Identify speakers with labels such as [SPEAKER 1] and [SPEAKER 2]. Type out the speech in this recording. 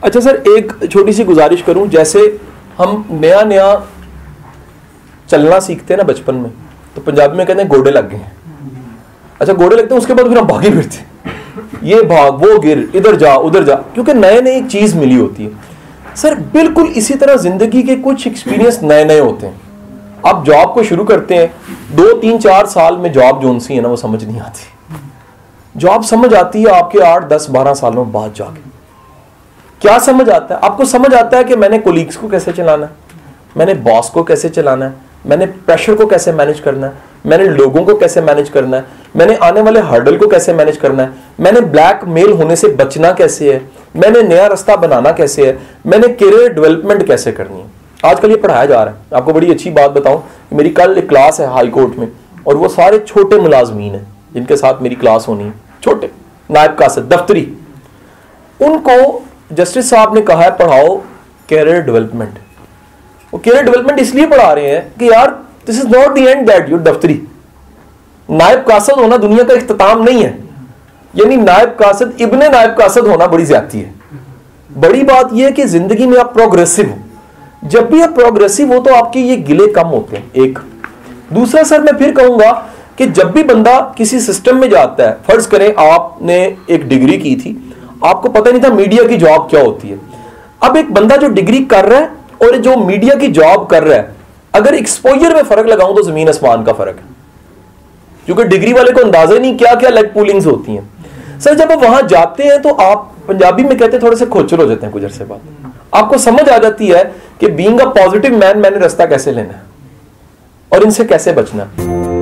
[SPEAKER 1] अच्छा सर, एक छोटी सी गुजारिश करूं, जैसे हम नया नया चलना सीखते हैं ना बचपन में, तो पंजाबी में कहते हैं गोडे लग गए हैं। अच्छा, गोडे लगते हैं, उसके बाद फिर हम भागे फिरते हैं, ये भाग वो गिर, इधर जा उधर जा, क्योंकि नए नए एक चीज मिली होती है। सर बिल्कुल इसी तरह जिंदगी के कुछ एक्सपीरियंस नए नए होते हैं। आप जॉब को शुरू करते हैं, 2 3 4 साल में जॉब जोन सी है ना वो समझ नहीं आती। जॉब समझ आती है आपके 8 10 12 सालों बाद जाके। क्या समझ आता है आपको? समझ आता है कि मैंने कोलीग्स को कैसे चलाना है, मैंने बॉस को कैसे चलाना है, मैंने प्रेशर को कैसे मैनेज करना है, मैंने लोगों को कैसे मैनेज करना है, मैंने आने वाले हर्डल को कैसे मैनेज करना है, मैंने ब्लैक मेल होने से बचना कैसे है, मैंने नया रास्ता बनाना कैसे है, मैंने करियर डेवलपमेंट कैसे करनी है। आजकल ये पढ़ाया जा रहा है। आपको बड़ी अच्छी बात बताऊं, मेरी कल एक क्लास है हाई कोर्ट में, और वो सारे छोटे मुलाजमीन हैं जिनके साथ मेरी क्लास होनी है, छोटे नायब कासिद दफ्तरी। उनको जस्टिस साहब ने कहा है पढ़ाओ कैरियर डेवलपमेंट। वो कैरियर डेवलपमेंट इसलिए पढ़ा रहे हैं कि यार this is not the end that your दफ्तरी। नायब कासिद होना दुनिया का इख्तिताम नहीं है, यानी नायब कासिद इब्ने नायब कासिद होना बड़ी ज्यादती है। बड़ी बात यह है कि जिंदगी में आप प्रोग्रेसिव हो। जब भी आप प्रोग्रेसिव हो तो आपके ये गिले कम होते हैं। एक दूसरा सर मैं फिर कहूंगा कि जब भी बंदा किसी सिस्टम में जाता है, फर्ज करें आपने एक डिग्री की थी, आपको पता नहीं था मीडिया की जॉब क्या होती है। अब एक बंदा जो डिग्री कर रहा है और जो मीडिया की जॉब कर रहा है, अगर एक्सपोजर में फर्क लगाऊं तो जमीन आसमान का फर्क है, क्योंकि डिग्री वाले को अंदाजा ही नहीं क्या क्या लेग पुलिंग्स होती हैं। सर जब आप वहां जाते हैं तो आप पंजाबी में कहते हैं थोड़े से खोचर हो जाते हैं कुछ अरसे बाद। आपको समझ आ जाती है कि बीइंग अ पॉजिटिव मैन मैंने रास्ता कैसे लेना है और इनसे कैसे बचना है।